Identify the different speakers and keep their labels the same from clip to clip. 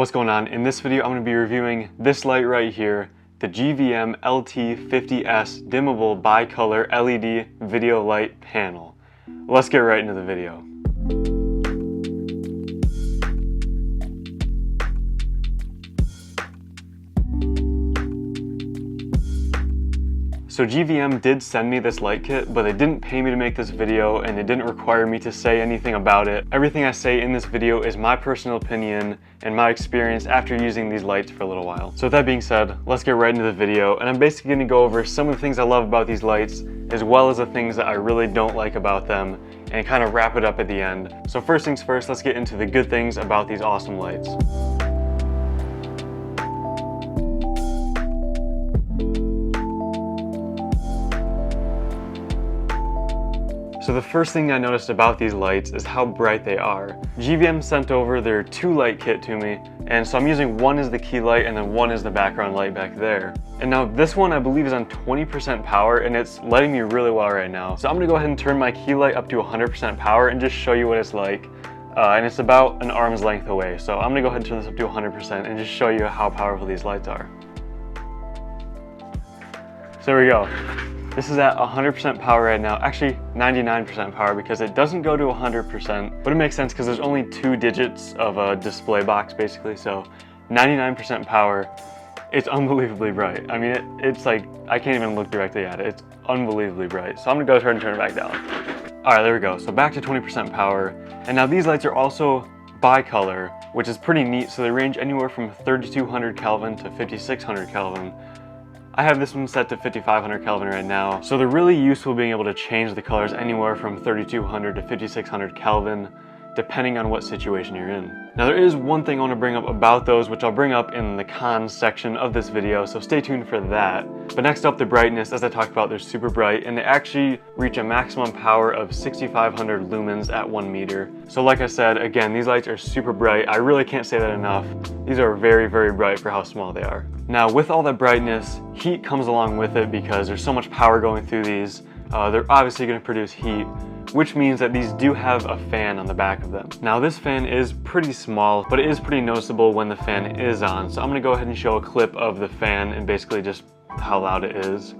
Speaker 1: What's going on? In this video I'm going to be reviewing this light right here, the GVM LT-50S Dimmable Bicolor LED Video Light Panel. Let's get right into the video. So GVM did send me this light kit, but they didn't pay me to make this video and it didn't require me to say anything about it. Everything I say in this video is my personal opinion and my experience after using these lights for a little while. So with that being said, let's get right into the video, and I'm basically going to go over some of the things I love about these lights as well as the things that I really don't like about them and kind of wrap it up at the end. So first things first, let's get into the good things about these awesome lights. So the first thing I noticed about these lights is how bright they are. GVM sent over their 2-light kit to me, and so I'm using one as the key light and then one as the background light back there. And now this one I believe is on 20% power and it's lighting me really well right now. So I'm gonna go ahead and turn my key light up to 100% power and just show you what it's like. And it's about an arm's length away. So I'm gonna go ahead and turn this up to 100% and just show you how powerful these lights are. So there we go. This is at 100% power right now, actually 99% power because it doesn't go to 100%, but it makes sense because there's only 2 digits of a display box basically, so 99% power. It's unbelievably bright. I mean, it's like, I can't even look directly at it. It's unbelievably bright. So I'm gonna go ahead and turn it back down. All right, there we go. So back to 20% power. And now these lights are also bicolor, which is pretty neat. So they range anywhere from 3200 Kelvin to 5600 Kelvin. I have this one set to 5500 Kelvin right now, so they're really useful being able to change the colors anywhere from 3200 to 5600 Kelvin, depending on what situation you're in. Now there is one thing I want to bring up about those, which I'll bring up in the cons section of this video, so stay tuned for that. But next up, the brightness. As I talked about, they're super bright, and they actually reach a maximum power of 6500 lumens at 1 meter. So like I said, again, these lights are super bright. I really can't say that enough. These are very, very bright for how small they are. Now with all that brightness, heat comes along with it because there's so much power going through these. They're obviously going to produce heat, which means that these do have a fan on the back of them. Now this fan is pretty small, but it is pretty noticeable when the fan is on. So I'm gonna go ahead and show a clip of the fan and basically just how loud it is.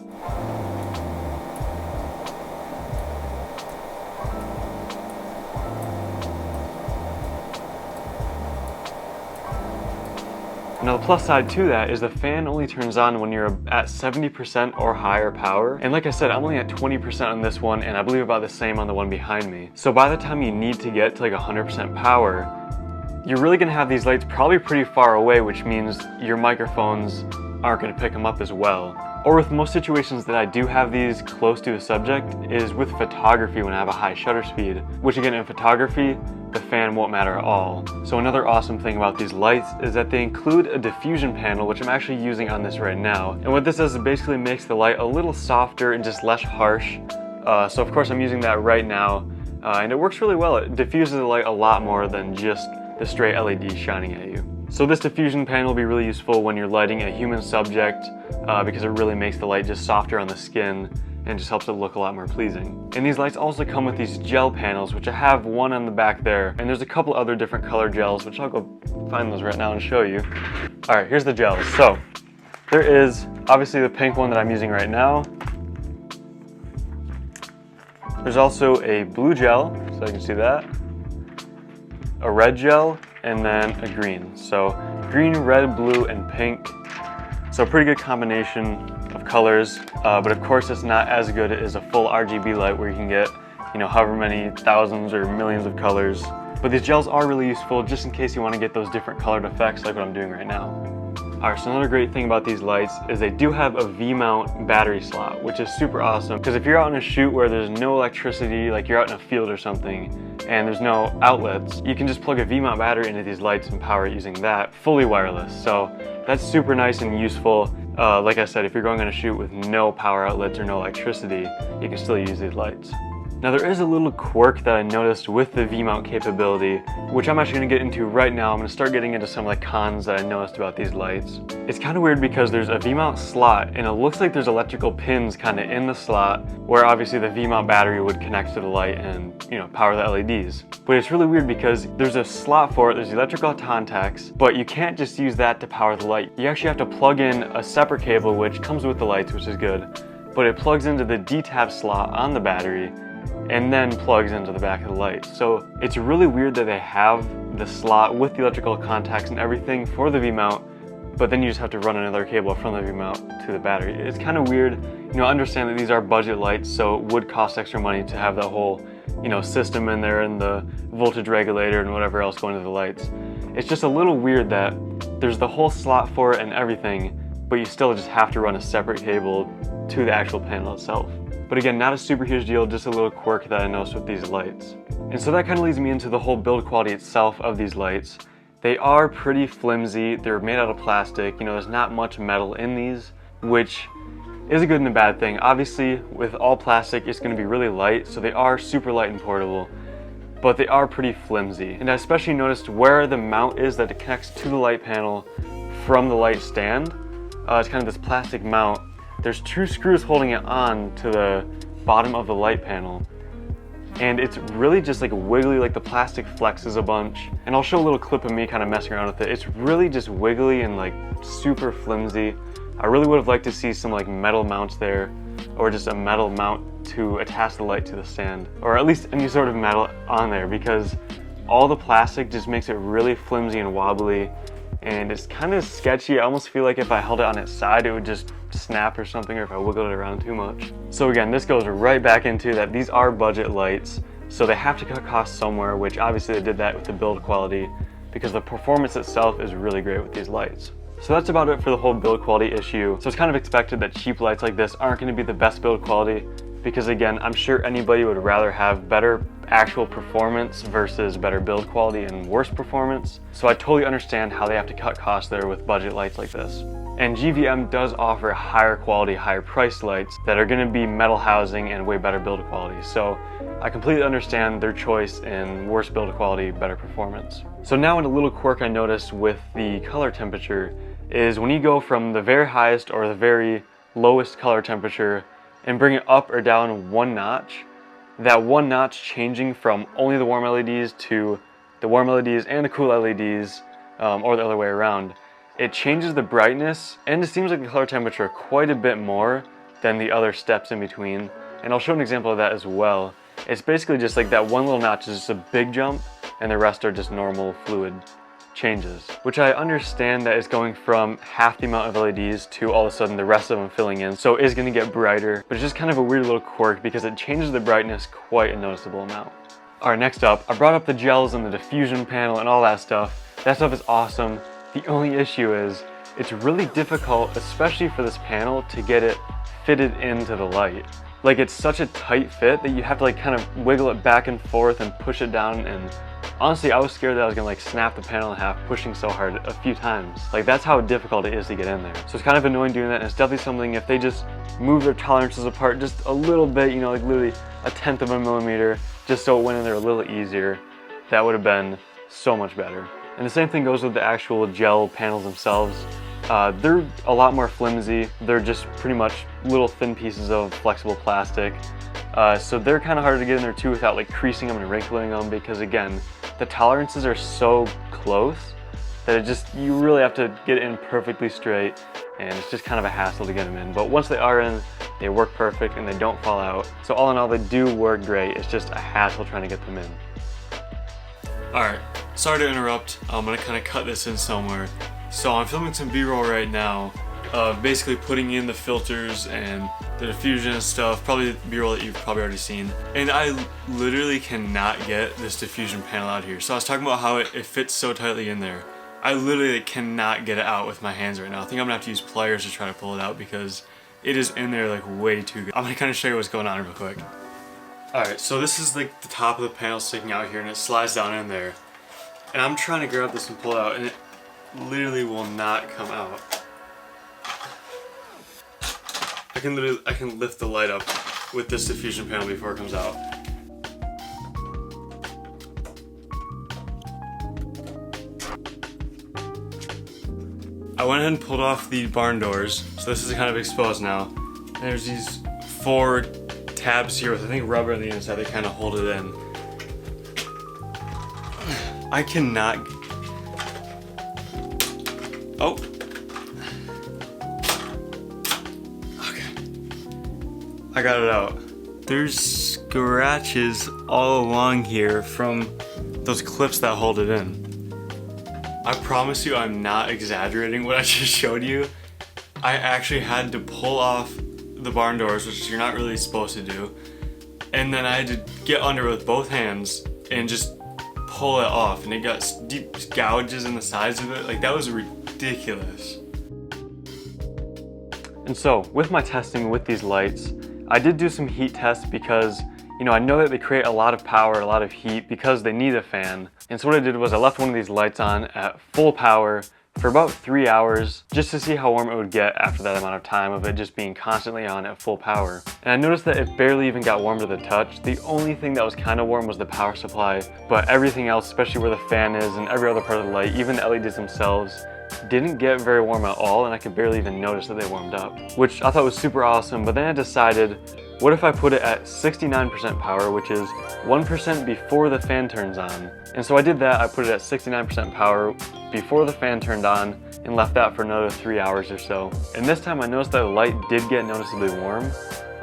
Speaker 1: Now the plus side to that is the fan only turns on when you're at 70% or higher power. And like I said, I'm only at 20% on this one, and I believe about the same on the one behind me. So by the time you need to get to like 100% power, you're really gonna have these lights probably pretty far away, which means your microphones aren't gonna pick them up as well. Or with most situations that I do have these close to the subject is with photography when I have a high shutter speed, which again in photography, the fan won't matter at all. So another awesome thing about these lights is that they include a diffusion panel, which I'm actually using on this right now. And what this does is it basically makes the light a little softer and just less harsh. So of course I'm using that right now, and it works really well. It diffuses the light a lot more than just the straight LED shining at you. So this diffusion panel will be really useful when you're lighting a human subject because it really makes the light just softer on the skin and just helps it look a lot more pleasing. And these lights also come with these gel panels, which I have one on the back there, and there's a couple other different color gels, which I'll go find those right now and show you. All right, here's the gels. So there is obviously the pink one that I'm using right now. There's also a blue gel, so you can see that, a red gel, and then a green. So green, red, blue, and pink. So a pretty good combination of colors, but of course it's not as good as a full RGB light where you can get, you know, however many thousands or millions of colors. But these gels are really useful just in case you want to get those different colored effects like what I'm doing right now. Alright, so another great thing about these lights is they do have a VMount battery slot, which is super awesome because if you're out in a shoot where there's no electricity, like you're out in a field or something, and there's no outlets, you can just plug a VMount battery into these lights and power it using that, fully wireless. So that's super nice and useful. Like I said, if you're going on a shoot with no power outlets or no electricity, you can still use these lights. Now there is a little quirk that I noticed with the V-mount capability, which I'm actually going to get into right now. I'm going to start getting into some of the cons that I noticed about these lights. It's kind of weird because there's a V-mount slot and it looks like there's electrical pins kind of in the slot where obviously the V-mount battery would connect to the light and, you know, power the LEDs. But it's really weird because there's a slot for it, there's electrical contacts, but you can't just use that to power the light. You actually have to plug in a separate cable which comes with the lights, which is good, but it plugs into the D-tab slot on the battery and then plugs into the back of the light. So it's really weird that they have the slot with the electrical contacts and everything for the V-mount, but then you just have to run another cable from the V-mount to the battery. It's kind of weird. You know, understand that these are budget lights, so it would cost extra money to have that whole, you know, system in there and the voltage regulator and whatever else going to the lights. It's just a little weird that there's the whole slot for it and everything, but you still just have to run a separate cable to the actual panel itself. But again, not a super huge deal, just a little quirk that I noticed with these lights. And so that kind of leads me into the whole build quality itself of these lights. They are pretty flimsy, they're made out of plastic, you know, there's not much metal in these, which is a good and a bad thing. Obviously, with all plastic, it's going to be really light, so they are super light and portable, but they are pretty flimsy. And I especially noticed where the mount is that it connects to the light panel from the light stand. It's kind of this plastic mount. There's 2 screws holding it on to the bottom of the light panel. And it's really just like wiggly, like the plastic flexes a bunch. And I'll show a little clip of me kind of messing around with it. It's really just wiggly and like super flimsy. I really would have liked to see some like metal mounts there, or just a metal mount to attach the light to the stand, or at least any sort of metal on there, because all the plastic just makes it really flimsy and wobbly. And it's kind of sketchy. I almost feel like if I held it on its side, it would just snap or something, or if I wiggled it around too much. So again, this goes right back into that these are budget lights, so they have to cut costs somewhere, which obviously they did that with the build quality, because the performance itself is really great with these lights. So that's about it for the whole build quality issue. So it's kind of expected that cheap lights like this aren't going to be the best build quality, because again, I'm sure anybody would rather have better actual performance versus better build quality and worse performance. So I totally understand how they have to cut costs there with budget lights like this. And GVM does offer higher quality, higher priced lights that are going to be metal housing and way better build quality. So I completely understand their choice in worse build quality, better performance. So now in a little quirk I noticed with the color temperature is when you go from the very highest or the very lowest color temperature and bring it up or down 1 notch, that 1 notch changing from only the warm LEDs to the warm LEDs and the cool LEDs, or the other way around, it changes the brightness and it seems like the color temperature quite a bit more than the other steps in between. And I'll show an example of that as well. It's basically just like that one little notch is just a big jump and the rest are just normal fluid changes, which I understand that is going from half the amount of LEDs to all of a sudden the rest of them filling in, so it is going to get brighter, but it's just kind of a weird little quirk because it changes the brightness quite a noticeable amount. Alright, next up, I brought up the gels and the diffusion panel and all that stuff. That stuff is awesome. The only issue is it's really difficult, especially for this panel, to get it fitted into the light. Like, it's such a tight fit that you have to like kind of wiggle it back and forth and push it down, and honestly I was scared that I was gonna like snap the panel in half pushing so hard a few times. Like, that's how difficult it is to get in there. So it's kind of annoying doing that, and it's definitely something if they just move their tolerances apart just a little bit, you know, like literally 1/10 of a millimeter, just so it went in there a little easier, that would have been so much better. And the same thing goes with the actual gel panels themselves. They're a lot more flimsy. They're just pretty much little thin pieces of flexible plastic. So they're kind of hard to get in there too without like creasing them and wrinkling them, because again, the tolerances are so close that it just, you really have to get it in perfectly straight, and it's just kind of a hassle to get them in. But once they are in, they work perfect and they don't fall out. So all in all, they do work great. It's just a hassle trying to get them in. Alright, sorry to interrupt. I'm gonna kind of cut this in somewhere. So I'm filming some B-roll right now, basically putting in the filters and the diffusion and stuff, probably B-roll that you've probably already seen. And I literally cannot get this diffusion panel out here. So I was talking about how it fits so tightly in there. I literally cannot get it out with my hands right now. I think I'm gonna have to use pliers to try to pull it out because it is in there like way too good. I'm gonna kind of show you what's going on real quick. Alright, so this is like the top of the panel sticking out here, and it slides down in there. And I'm trying to grab this and pull it out, and it literally will not come out. I can lift the light up with this diffusion panel before it comes out, I went ahead and pulled off the barn doors, so this is kind of exposed now. And there's these 4 tabs here with I think rubber on the inside that kind of hold it in. I cannot. Oh. Okay. I got it out. There's scratches all along here from those clips that hold it in. I promise you I'm not exaggerating what I just showed you. I actually had to pull off the barn doors, which you're not really supposed to do, and then I had to get under with both hands and just pull it off, and it got deep gouges in the sides of it. Like, that was ridiculous. And so with my testing with these lights, I did do some heat tests because, you know, I know that they create a lot of power, a lot of heat because they need a fan. And so what I did was I left one of these lights on at full power for about 3 hours just to see how warm it would get after that amount of time of it just being constantly on at full power. And I noticed that it barely even got warm to the touch. The only thing that was kind of warm was the power supply, but everything else, especially where the fan is and every other part of the light, even the LEDs themselves, didn't get very warm at all, and I could barely even notice that they warmed up, which I thought was super awesome. But then I decided, what if I put it at 69% power, which is 1% before the fan turns on? And so I did that. I put it at 69% power before the fan turned on and left that for another 3 hours or so. And this time I noticed that the light did get noticeably warm.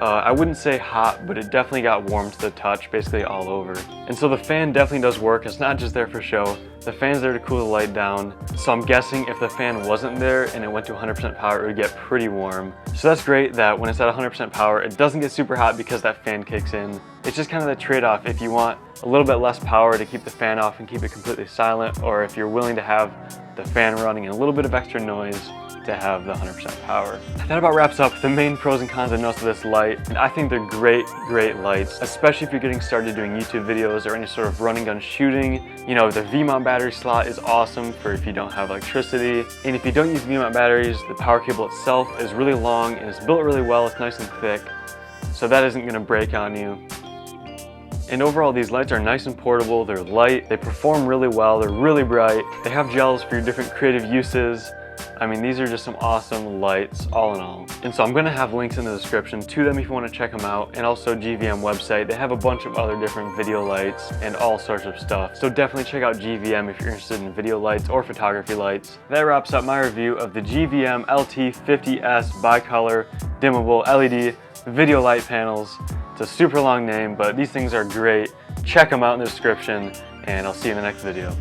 Speaker 1: I wouldn't say hot, but it definitely got warm to the touch, basically all over. And so the fan definitely does work. It's not just there for show. The fan's there to cool the light down. So I'm guessing if the fan wasn't there and it went to 100% power, it would get pretty warm. So that's great that when it's at 100% power, it doesn't get super hot because that fan kicks in. It's just kind of the trade-off if you want a little bit less power to keep the fan off and keep it completely silent, or if you're willing to have the fan running and a little bit of extra noise to have the 100% power. That about wraps up the main pros and cons I noticed of this light. And I think they're great lights, especially if you're getting started doing YouTube videos or any sort of running gun shooting. You know, the VMount battery slot is awesome for if you don't have electricity. And if you don't use VMount batteries, the power cable itself is really long and it's built really well. It's nice and thick, so that isn't gonna break on you. And overall, these lights are nice and portable, they're light, they perform really well, they're really bright, they have gels for your different creative uses. I mean, these are just some awesome lights, all in all. And so I'm gonna have links in the description to them if you wanna check them out, and also GVM website. They have a bunch of other different video lights and all sorts of stuff. So definitely check out GVM if you're interested in video lights or photography lights. That wraps up my review of the GVM LT-50S bicolor dimmable LED video light panels. It's a super long name, but these things are great. Check them out in the description, and I'll see you in the next video.